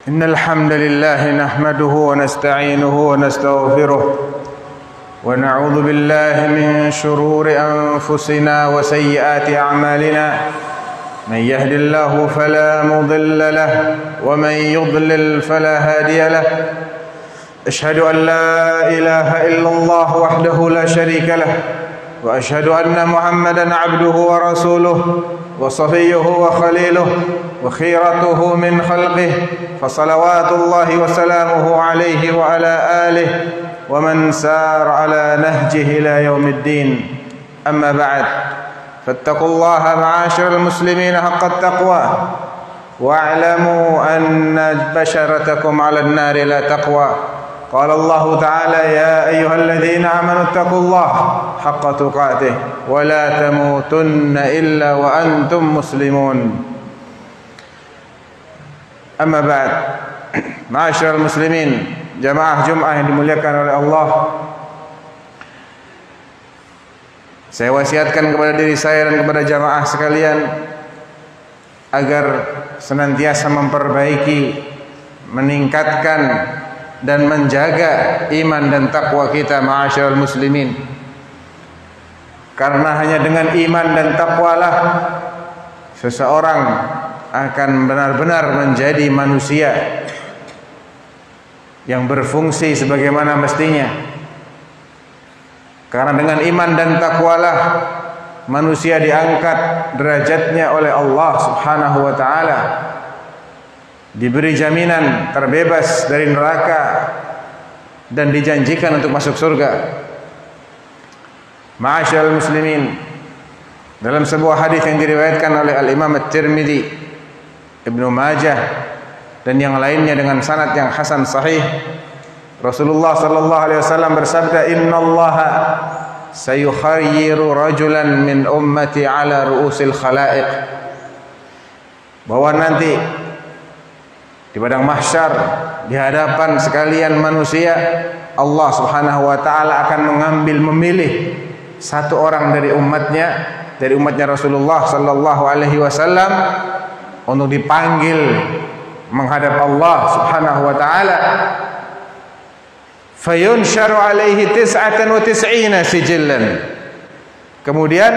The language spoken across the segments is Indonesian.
إن الحمد لله نحمده ونستعينه ونستغفره ونعوذ بالله من شرور أنفسنا وسيئات أعمالنا من يهد الله فلا مضل له ومن يضلل فلا هادي له أشهد أن لا إله إلا الله وحده لا شريك له وأشهد أن محمدا عبده ورسوله وصفيه وخليله وخيرته من خلقه فصلوات الله وسلامه عليه وعلى آله ومن سار على نهجه إلى يوم الدين أما بعد فاتقوا الله معاشر المسلمين حق التقوى واعلموا أن بشرتكم على النار لا تقوى قال الله تعالى يا أيها الذين آمنوا اتقوا الله حق تقاته ولا تموتن إلا وأنتم مسلمون أما بعد معاشر المسلمين jamaah Jumat yang dimuliakan oleh Allah, saya wasiatkan kepada diri saya dan kepada jamaah sekalian agar senantiasa memperbaiki, meningkatkan dan menjaga iman dan takwa kita ma'asyiral muslimin. Karena hanya dengan iman dan takwalah seseorang akan benar-benar menjadi manusia yang berfungsi sebagaimana mestinya. Karena dengan iman dan takwalah manusia diangkat derajatnya oleh Allah Subhanahu wa taala, diberi jaminan terbebas dari neraka dan dijanjikan untuk masuk surga. Ma'asyiral muslimin, dalam sebuah hadis yang diriwayatkan oleh Al-Imam At-Tirmidzi, Ibnu Majah dan yang lainnya dengan sanad yang hasan sahih, Rasulullah sallallahu alaihi wasallam bersabda, "Innallaha sayukhayyiru rajulan min ummati ala ru'usil khalaiq." Bahwa nanti di padang mahsyar, di hadapan sekalian manusia, Allah Subhanahu wa taala akan memilih satu orang dari umatnya Rasulullah sallallahu alaihi wasallam untuk dipanggil menghadap Allah Subhanahu wa taala. Fayunsharu alaihi 99 sijillan. Kemudian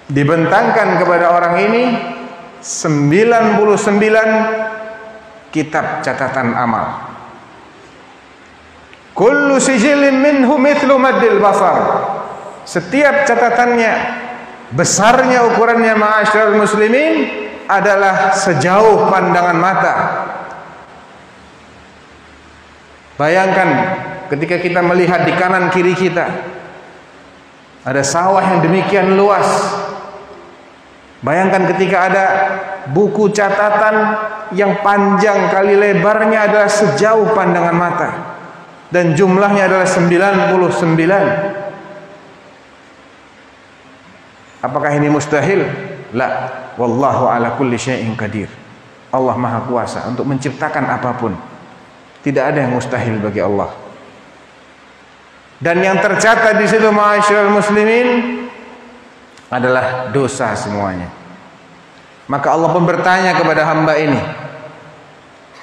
dibentangkan kepada orang ini 99 kitab catatan amal. Kullu sijillin minhu mithlu maddil basar. Setiap catatannya, besarnya ukurannya ma'asyiral muslimin, adalah sejauh pandangan mata. Bayangkan ketika kita melihat di kanan kiri kita ada sawah yang demikian luas. Bayangkan ketika ada buku catatan yang panjang kali lebarnya adalah sejauh pandangan mata dan jumlahnya adalah 99. Apakah ini mustahil? La, wallahu ala kulli syai'in qadir. Allah Maha Kuasa untuk menciptakan apapun. Tidak ada yang mustahil bagi Allah. Dan yang tercatat di situ ma'asyiral muslimin adalah dosa semuanya. Maka Allah pun bertanya kepada hamba ini,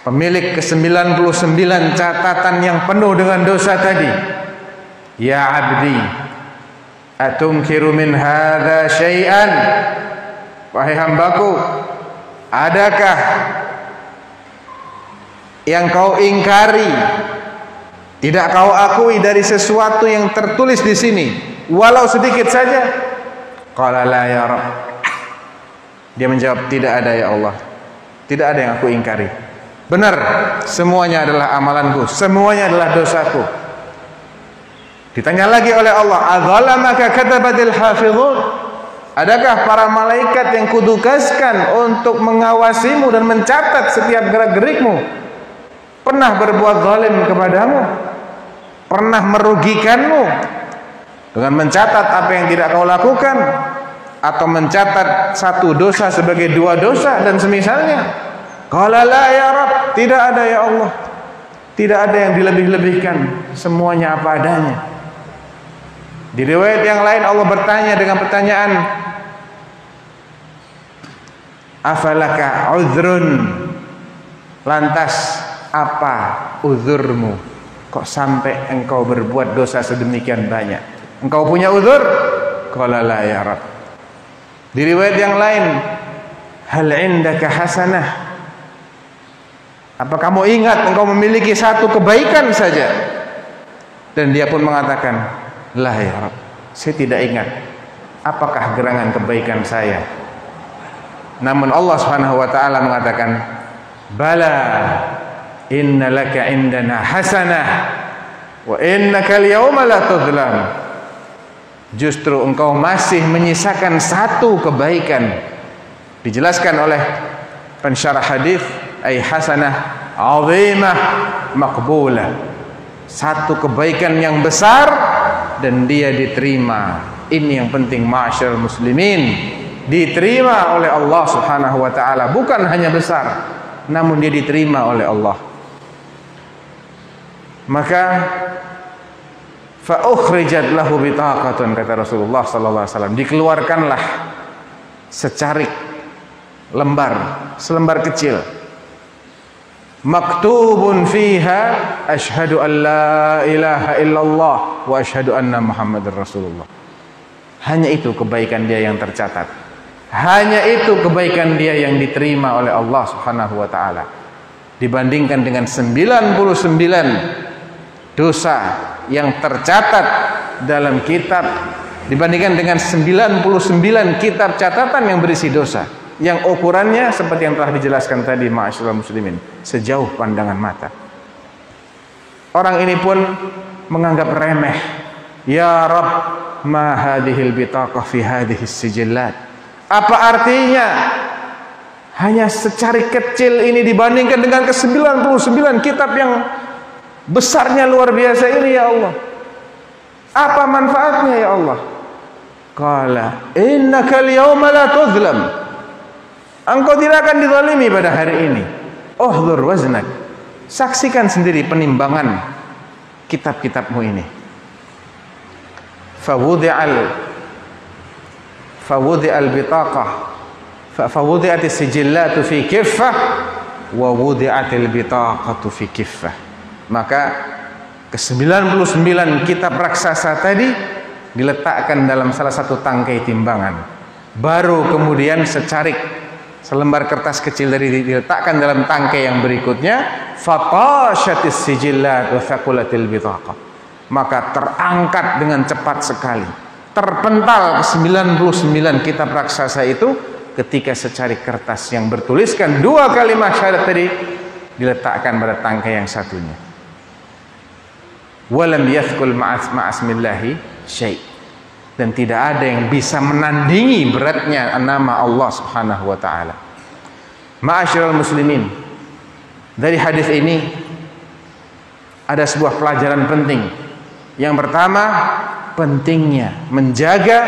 pemilik ke-99 catatan yang penuh dengan dosa tadi, "Ya abdi, atunkiru min hadza syai'an?" Wahai hambaku, adakah yang kau ingkari, tidak kau akui dari sesuatu yang tertulis di sini, walau sedikit saja? Qala la ya Rabb. Dia menjawab, tidak ada ya Allah, tidak ada yang aku ingkari. Benar, semuanya adalah amalanku, semuanya adalah dosaku. Ditanya lagi oleh Allah, adzalamaka katabatil hafizun? Adakah para malaikat yang kutugaskan untuk mengawasimu dan mencatat setiap gerak-gerikmu pernah berbuat zalim kepadamu? Pernah merugikanmu dengan mencatat apa yang tidak kau lakukan? Atau mencatat satu dosa sebagai dua dosa dan semisalnya? Qala la ya Rabb, tidak ada ya Allah. Tidak ada yang dilebih-lebihkan, semuanya apa adanya. Di riwayat yang lain Allah bertanya dengan pertanyaan, afalaka uzrun? Lantas apa uzurmu? Kok sampai engkau berbuat dosa sedemikian banyak? Engkau punya uzur? Qala la ya Rabb. Di riwayat yang lain, hal indaka hasanah? Apa kamu ingat engkau memiliki satu kebaikan saja? Dan dia pun mengatakan, la ya Rabb, saya tidak ingat. Apakah gerangan kebaikan saya? Namun Allah Subhanahu wa taala mengatakan, bala inna laka indana hasanah wa innaka al-yawma la tudlam. Justru engkau masih menyisakan satu kebaikan. Dijelaskan oleh pensyarah hadis, ay hasanah azimah maqbulah. Satu kebaikan yang besar dan dia diterima. Ini yang penting ma'asyiral muslimin. Diterima oleh Allah Subhanahu wa taala, bukan hanya besar, namun dia diterima oleh Allah. Maka fa ukhrijat lahu bitaqatun, kata Rasulullah sallallahu alaihi wasallam, dikeluarkanlah secarik lembar, selembar kecil, maktubun fiha asyhadu an la ilaha illallah wa asyhadu anna muhammadar rasulullah. Hanya itu kebaikan dia yang tercatat, hanya itu kebaikan dia yang diterima oleh Allah Subhanahu wa taala, dibandingkan dengan 99 dosa yang tercatat dalam kitab, dibandingkan dengan 99 kitab catatan yang berisi dosa, yang ukurannya seperti yang telah dijelaskan tadi ma'asyiral muslimin, sejauh pandangan mata. Orang ini pun menganggap remeh. Ya Rabb, ma hadhil bitaqah fi hadhis sijillat. Apa artinya hanya secarik kecil ini dibandingkan dengan ke-99 kitab yang besarnya luar biasa ini, ya Allah? Apa manfaatnya, ya Allah? Qala innaka al-yawma la tuzlam. Engkau tidak akan dizalimi pada hari ini. Uhdhur waznak. Saksikan sendiri penimbangan kitab-kitabmu ini. Fawudi'al bitaqah fawudi'atis sijillatu fi kiffah wa wudi'atil bitaqatu fi kiffah. Maka ke-99 kitab raksasa tadi diletakkan dalam salah satu tangkai timbangan. Baru kemudian selembar kertas kecil dari diletakkan dalam tangkai yang berikutnya, fatashatis sijillat wa thaqulatil bitaqah. Maka terangkat dengan cepat sekali, terpental ke-99 kitab raksasa itu ketika secarik kertas yang bertuliskan 2 kalimat syahadat tadi diletakkan pada tangkai yang satunya. Walam yathqul ma'asmillahi syai'. Dan tidak ada yang bisa menandingi beratnya nama Allah Subhanahu wa taala. Ma'asyiral muslimin, dari hadis ini ada sebuah pelajaran penting. Yang pertama, pentingnya menjaga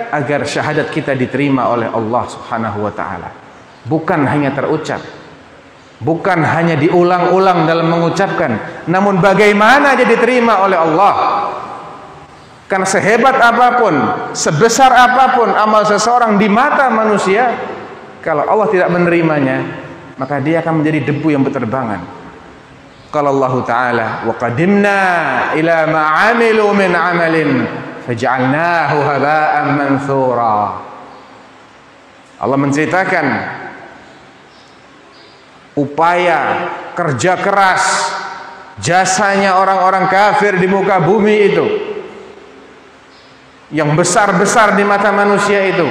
agar syahadat kita diterima oleh Allah Subhanahu wa taala. Bukan hanya terucap, bukan hanya diulang-ulang dalam mengucapkan, namun bagaimana dia diterima oleh Allah. Karena sehebat apapun, sebesar apapun amal seseorang di mata manusia, kalau Allah tidak menerimanya, maka dia akan menjadi debu yang berterbangan. Qala Allah Ta'ala, wa qadimna ila ma 'amilu min 'amalin faj'alnahu haba'an manthura. Allah menceritakan upaya kerja keras, jasanya orang-orang kafir di muka bumi itu, yang besar-besar di mata manusia itu,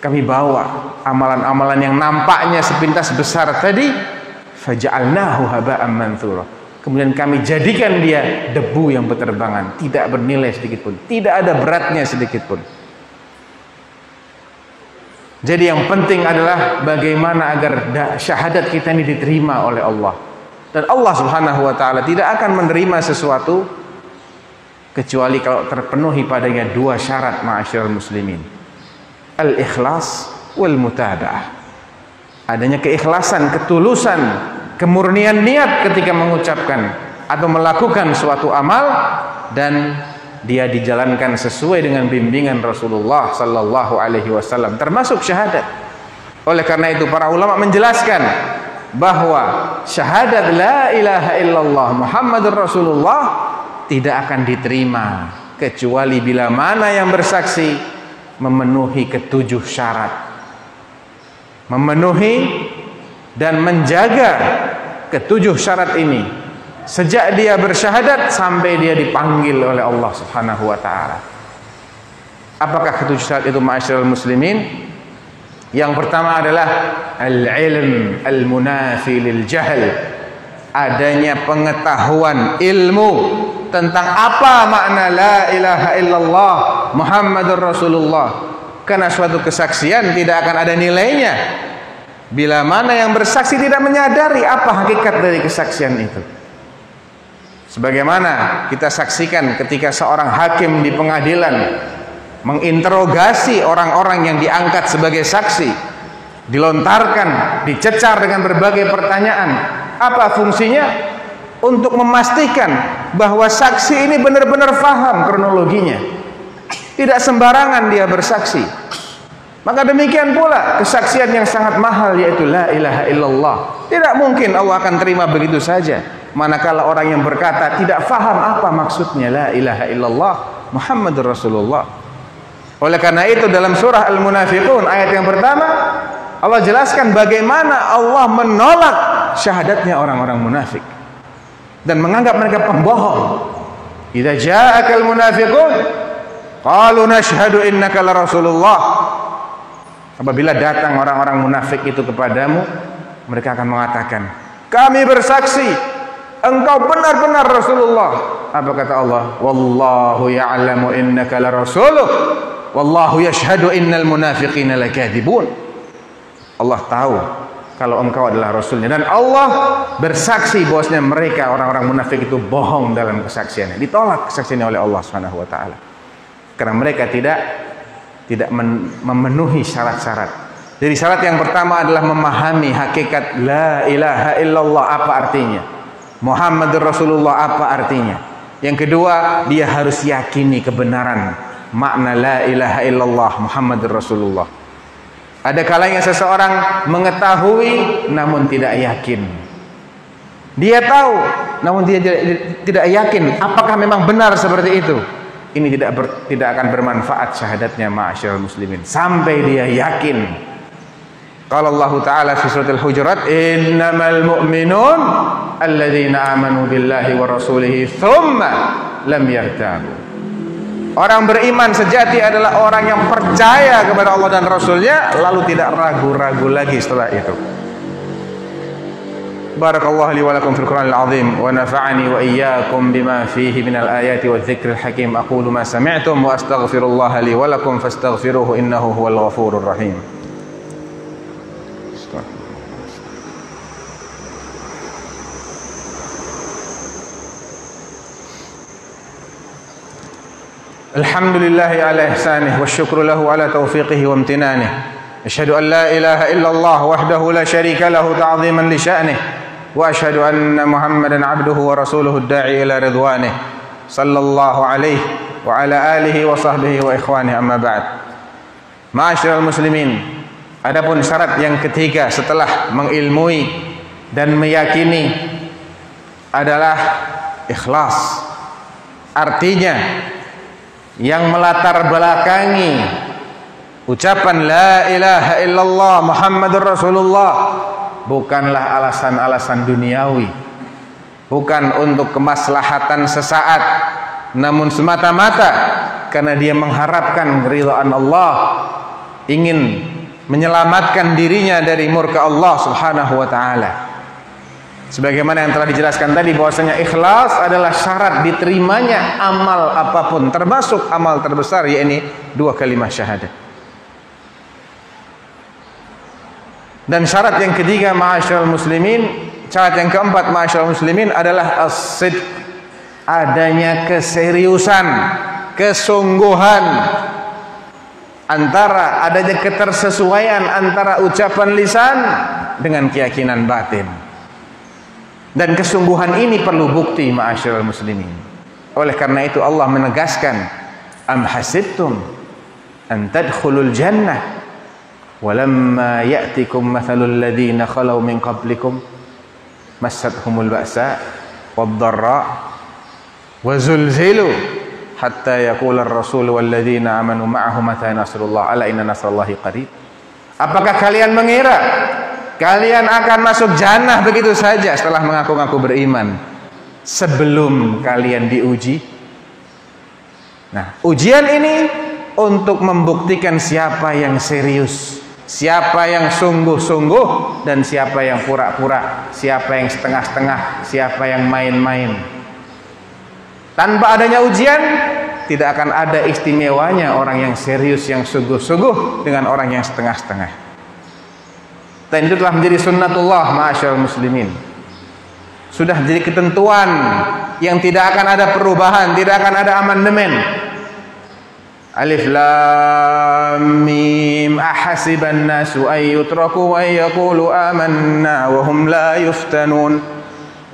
kami bawa amalan-amalan yang nampaknya sepintas besar tadi, faja'alnahu haba'an manthura. Kemudian kami jadikan dia debu yang berterbangan, tidak bernilai sedikit pun, tidak ada beratnya sedikit pun. Jadi yang penting adalah bagaimana agar syahadat kita ini diterima oleh Allah. Dan Allah Subhanahu wa taala tidak akan menerima sesuatu kecuali kalau terpenuhi padanya 2 syarat, ma'asyiral muslimin. Al-ikhlas wal mutaba'ah. Adanya keikhlasan, ketulusan, kemurnian niat ketika mengucapkan atau melakukan suatu amal, dan dia dijalankan sesuai dengan bimbingan Rasulullah sallallahu alaihi wasallam, termasuk syahadat. Oleh karena itu para ulama menjelaskan bahwa syahadat la ilaha illallah Muhammadur Rasulullah tidak akan diterima kecuali bila mana yang bersaksi memenuhi ketujuh syarat, memenuhi dan menjaga ketujuh syarat ini sejak dia bersyahadat sampai dia dipanggil oleh Allah Subhanahu wa taala. Apakah ketujuh syarat itu, ma'asyiral muslimin? Yang pertama adalah al-ilm al-munafi lil jahl, adanya pengetahuan ilmu tentang apa makna la ilaha illallah Muhammadur Rasulullah. Karena suatu kesaksian tidak akan ada nilainya bila mana yang bersaksi tidak menyadari apa hakikat dari kesaksian itu. Sebagaimana kita saksikan ketika seorang hakim di pengadilan menginterogasi orang-orang yang diangkat sebagai saksi, dilontarkan, dicecar dengan berbagai pertanyaan. Apa fungsinya? Untuk memastikan bahwa saksi ini benar-benar paham kronologinya, tidak sembarangan dia bersaksi. Maka demikian pula kesaksian yang sangat mahal, yaitu la ilaha illallah. Tidak mungkin Allah akan terima begitu saja manakala orang yang berkata tidak faham apa maksudnya la ilaha illallah Muhammadur Rasulullah. Oleh karena itu dalam surah Al-Munafiqun ayat yang pertama Allah jelaskan bagaimana Allah menolak syahadatnya orang-orang munafik dan menganggap mereka pembohong. Idza ja'akal munafiqun qalu nashhadu innaka la Rasulullah. Apabila datang orang-orang munafik itu kepadamu, mereka akan mengatakan, kami bersaksi engkau benar-benar Rasulullah. Apa kata Allah? Wallahu ya'lamu innaka la rasuluh wallahu yashhadu innal munafiqina lakadzibun. Allah tahu kalau engkau adalah rasulnya, dan Allah bersaksi bahwasanya mereka orang-orang munafik itu bohong dalam kesaksiannya. Ditolak kesaksiannya oleh Allah Subhanahu wa taala karena mereka tidak memenuhi syarat-syarat. Jadi syarat yang pertama adalah memahami hakikat la ilaha illallah apa artinya, Muhammadur Rasulullah apa artinya. Yang kedua, dia harus yakini kebenaran makna la ilaha illallah Muhammadur Rasulullah. Ada kalanya seseorang mengetahui namun tidak yakin. Dia tahu namun dia tidak yakin apakah memang benar seperti itu. Ini tidak akan bermanfaat syahadatnya, ma'asyiral muslimin, sampai dia yakin. Qala Allah Ta'ala fi suratul Hujurat, innamal mu'minun alladzina amanu billahi wa rasulihi thumma lam yartabu. Orang beriman sejati adalah orang yang percaya kepada Allah dan Rasulnya lalu tidak ragu-ragu lagi setelah itu. Barakallahu li wa lakum fil Qur'anil azim wa nafa'ani wa iyyakum bima fihi minal ayati wadh-dhikril hakim. Aqulu ma sami'tum wa astaghfirullaha li wa lakum fastaghfiruhu innahu huwal ghafurur rahim. Alhamdulillahi ala ihsanih wa syukru lahu ala taufiqihi wa imtinanih. Asyhadu an la ilaha illallah wahdahu la syarika lahu ta'ziman li sya'nih. Wa asyhadu anna Muhammadan abduhu wa rasuluhu ad-da'i ila ridwanih. Sallallahu alaihi wa ala alihi wa sahbihi wa ikhwanihi, amma ba'd. Ma'asyiral muslimin, adapun syarat yang ketiga setelah mengilmui dan meyakini adalah ikhlas. Artinya yang melatar belakangi ucapan la ilaha illallah Muhammadur Rasulullah bukanlah alasan-alasan duniawi, bukan untuk kemaslahatan sesaat, namun semata-mata karena dia mengharapkan keridhaan Allah, ingin menyelamatkan dirinya dari murka Allah Subhanahu wa taala. Sebagaimana yang telah dijelaskan tadi bahwasanya ikhlas adalah syarat diterimanya amal apapun, termasuk amal terbesar yakni dua kalimat syahadat. Dan syarat yang ketiga, ma'asyiral muslimin, syarat yang keempat, ma'asyiral muslimin, adalah as-sidq, adanya keseriusan, kesungguhan, adanya ketersesuaian antara ucapan lisan dengan keyakinan batin. Dan kesungguhan ini perlu bukti, ma'asyiral muslimin. Oleh karena itu Allah menegaskan, am hasibtum an tadkhulul jannah walamma ya'tikum mathalul ladzina khalau min qablikum massathumul ba'sa wad-dharra wa zulzilu hatta yaqula ar-rasul wal ladzina amanu ma'ahu mata nasrullah ala inna nasrallahi qarib. Apakah kalian mengira kalian akan masuk jannah begitu saja setelah mengaku-ngaku beriman sebelum kalian diuji? Nah, ujian ini untuk membuktikan siapa yang serius, siapa yang sungguh-sungguh, dan siapa yang pura-pura, siapa yang setengah-setengah, siapa yang main-main. Tanpa adanya ujian, tidak akan ada istimewanya orang yang serius, yang sungguh-sungguh dengan orang yang setengah-setengah. Dan itu telah menjadi sunnatullah ma'asyiral muslimin. Sudah jadi ketentuan yang tidak akan ada perubahan, tidak akan ada amandemen. Alif lam mim ahasiban nasu ay yutraku wa yaqulu amanna wa hum la yuftanun.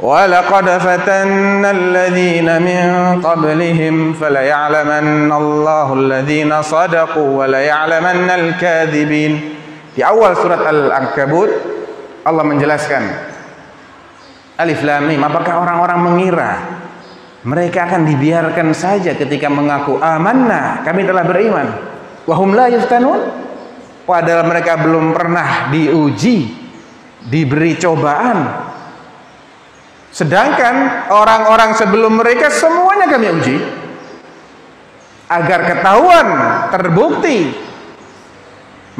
وَلَقَدْ فَتَنَّا الَّذِينَ مِنْ قَبْلِهِمْ فَلَيَعْلَمَنَّ اللَّهُ الَّذِينَ صَدَقُوا وَلَيَعْلَمَنَّ الْكَاذِبِينَ. Di awal surat Al-Ankabut Allah menjelaskan Alif Lam Mim, apakah orang-orang mengira mereka akan dibiarkan saja ketika mengaku amanna, kami telah beriman, wa hum la yuftanun, padahal mereka belum pernah diuji, diberi cobaan. Sedangkan orang-orang sebelum mereka semuanya kami uji agar ketahuan, terbukti,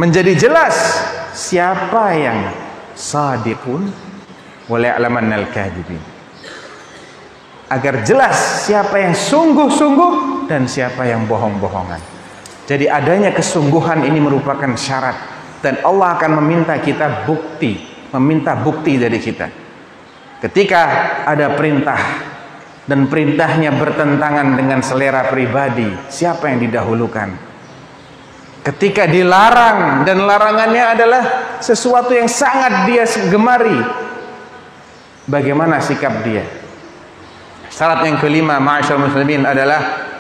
menjadi jelas siapa yang shadiqun wa la'lamannal kadhibin. Agar jelas siapa yang sungguh-sungguh dan siapa yang bohong-bohongan. Jadi adanya kesungguhan ini merupakan syarat, dan Allah akan meminta kita bukti, meminta bukti dari kita. Ketika ada perintah dan perintahnya bertentangan dengan selera pribadi, siapa yang didahulukan? Ketika dilarang dan larangannya adalah sesuatu yang sangat dia gemari, bagaimana sikap dia? Syarat yang kelima ma'asyiral muslimin adalah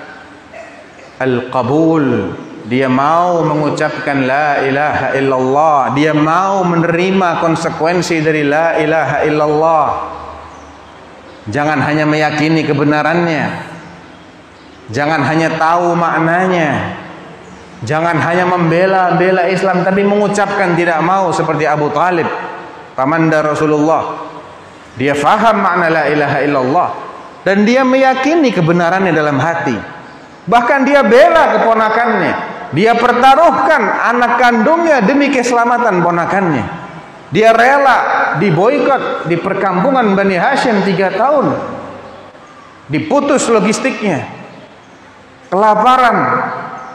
al-qabul. Dia mau mengucapkan la ilaha illallah, dia mau menerima konsekuensi dari la ilaha illallah. Jangan hanya meyakini kebenarannya, jangan hanya tahu maknanya, jangan hanya membela Islam tapi mengucapkan tidak mau, seperti Abu Talib, pamanda Rasulullah. Dia faham makna la ilaha illallah dan dia meyakini kebenarannya dalam hati. Bahkan dia bela keponakannya, dia pertaruhkan anak kandungnya demi keselamatan ponakannya. Dia rela diboikot di perkampungan Bani Hashim 3 tahun, diputus logistiknya, kelaparan,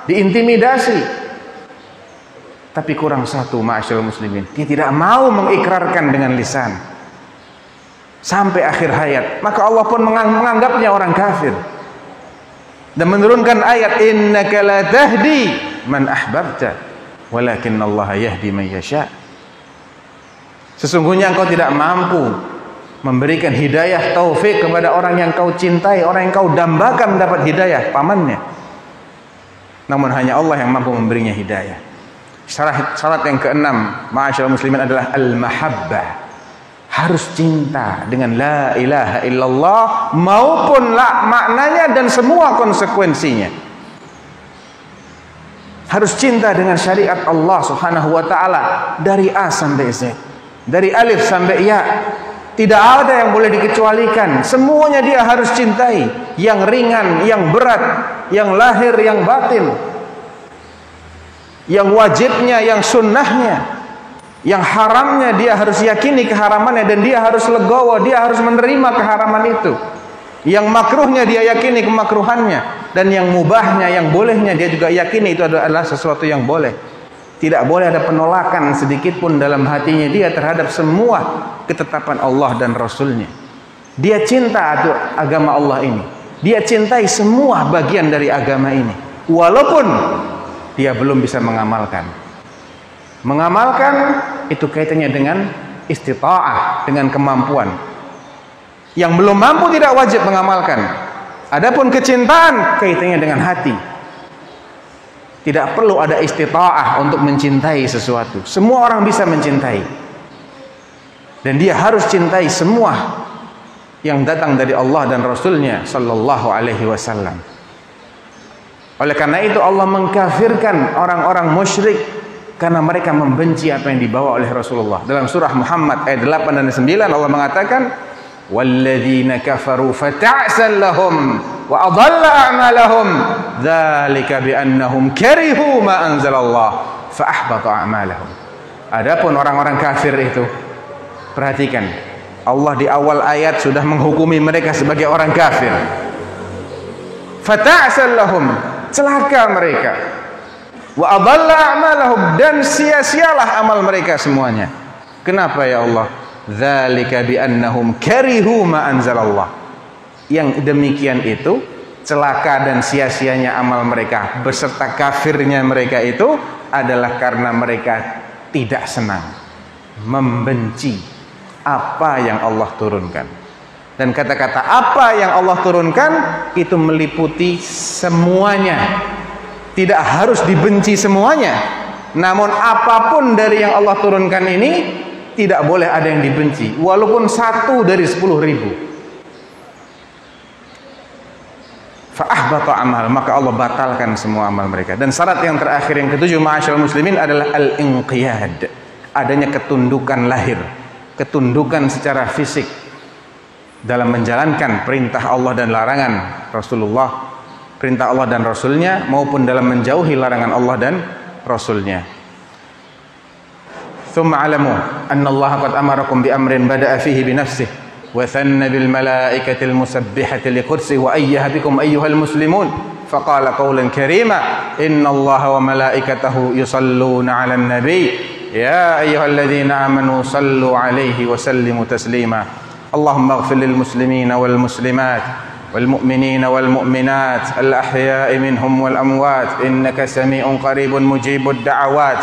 diintimidasi. Tapi kurang satu ma'asyiral muslimin, dia tidak mau mengikrarkan dengan lisan sampai akhir hayat. Maka Allah pun menganggapnya orang kafir dan menurunkan ayat innaka la tahdi man ahbabta walakinnallaha yahdi man yasha. Sesungguhnya engkau tidak mampu memberikan hidayah taufik kepada orang yang kau cintai, orang yang kau dambakan mendapat hidayah, pamannya. Namun hanya Allah yang mampu memberinya hidayah. Syarat yang keenam ma'asyiral muslimin adalah al-mahabbah. Harus cinta dengan la ilaha illallah maupun la maknanya dan semua konsekuensinya. Harus cinta dengan syariat Allah Subhanahu wa taala dari A sampai Z, dari alif sampai ya. Tidak ada yang boleh dikecualikan. Semuanya dia harus cintai, yang ringan, yang berat, yang lahir, yang batin, yang wajibnya, yang sunnahnya, yang haramnya dia harus yakini keharamannya dan dia harus legowo, dia harus menerima keharaman itu. Yang makruhnya dia yakini kemakruhannya, dan yang mubahnya, yang bolehnya dia juga yakini itu adalah sesuatu yang boleh. Tidak boleh ada penolakan sedikit pun dalam hatinya dia terhadap semua ketetapan Allah dan Rasulnya. Dia cinta agama Allah ini, dia cintai semua bagian dari agama ini, walaupun dia belum bisa mengamalkan. Mengamalkan itu kaitannya dengan istita'ah, dengan kemampuan. Yang belum mampu tidak wajib mengamalkan. Adapun kecintaan kaitannya dengan hati. Tidak perlu ada istita'ah untuk mencintai sesuatu. Semua orang bisa mencintai. Dan dia harus cintai semua yang datang dari Allah dan Rasulnya sallallahu alaihi wasallam. Oleh karena itu Allah mengkafirkan orang-orang musyrik karena mereka membenci apa yang dibawa oleh Rasulullah. Dalam surah Muhammad ayat 8 dan 9 Allah mengatakan, "Walladzina kafaru fata'sal lahum wa adalla a'malahum dzalika biannahum karihu ma anzalallah fa ahbata a'malahum." Adapun orang-orang kafir itu, perhatikan, Allah di awal ayat sudah menghukumi mereka sebagai orang kafir. Fata'sal lahum, celaka mereka. Wa adalla a'malahum, dan sia-sialah amal mereka semuanya. Kenapa ya Allah? Dzalika biannahum karihu ma anzalallah. Yang demikian itu, celaka dan sia-sianya amal mereka beserta kafirnya mereka itu adalah karena mereka tidak senang, membenci apa yang Allah turunkan. Dan kata-kata apa yang Allah turunkan itu meliputi semuanya. Tidak harus dibenci semuanya. Namun apapun dari yang Allah turunkan ini tidak boleh ada yang dibenci, walaupun 1 dari 10.000. Fa'ahbata amal, maka Allah batalkan semua amal mereka. Dan syarat yang terakhir yang ketujuh, ma'asyiral muslimin, adalah al-inqiyad. Adanya ketundukan lahir, ketundukan secara fisik dalam menjalankan perintah Allah dan larangan Rasulullah, perintah Allah dan Rasulnya, maupun dalam menjauhi larangan Allah dan Rasulnya. Thumma alamu anna Allah qad amarakum bi amrin bada'a fihi bi nafsihi wa thanna bil malaikati al musabbihati li qudsihi wa ayyaha bikum ayyuhal muslimun faqala qawlan karima inna Allah wa malaikatahu yusalluna 'alan nabiy ya ayyuhalladzina amanu sallu 'alaihi wa sallimu taslima. Allahumma ighfir lil muslimina wal muslimat والمؤمنين والمؤمنات الأحياء منهم والأموات إنك سميع قريب مجيب الدعوات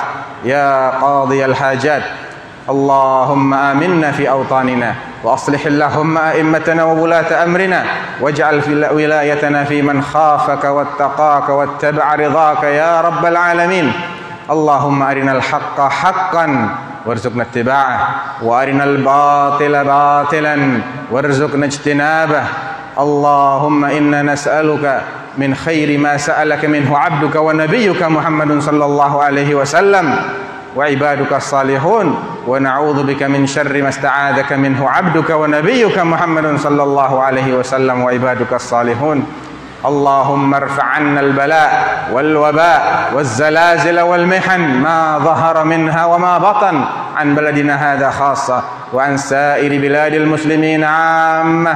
يا قاضي الحاجات. اللهم آمنا في أوطاننا وأصلح اللهم أئمتنا وولاة أمرنا واجعل في ولايتنا في من خافك واتقاك واتبع رضاك يا رب العالمين. اللهم أرنا الحق حقا وارزقنا اتباعه وأرنا الباطل باطلا وارزقنا اجتنابه. اللهم إنا نسألك من خير ما سألك منه عبدك ونبيك محمد صلى الله عليه وسلم وعبادك الصالحون ونعوذ بك من شر ما استعاذك منه عبدك ونبيك محمد صلى الله عليه وسلم وعبادك الصالحون. اللهم ارفع عنا البلاء والوباء والزلازل والمحن ما ظهر منها وما بطن عن بلدنا هذا خاصة وعن سائر بلاد المسلمين عامة.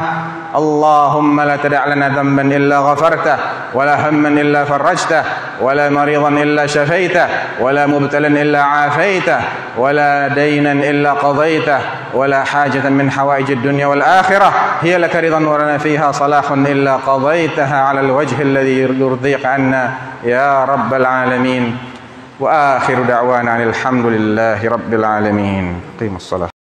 اللهم لا تدع لنا ذنبا إلا غفرته ولا هما إلا فرجته ولا مريضا إلا شفيته ولا مبتلا إلا عافيته ولا دينا إلا قضيته ولا حاجة من حوائج الدنيا والآخرة هي لك رضا ولنا فيها صلاح إلا قضيتها على الوجه الذي يرضيك عنا يا رب العالمين. وآخر دعوانا الحمد لله رب العالمين. قيموا الصلاة.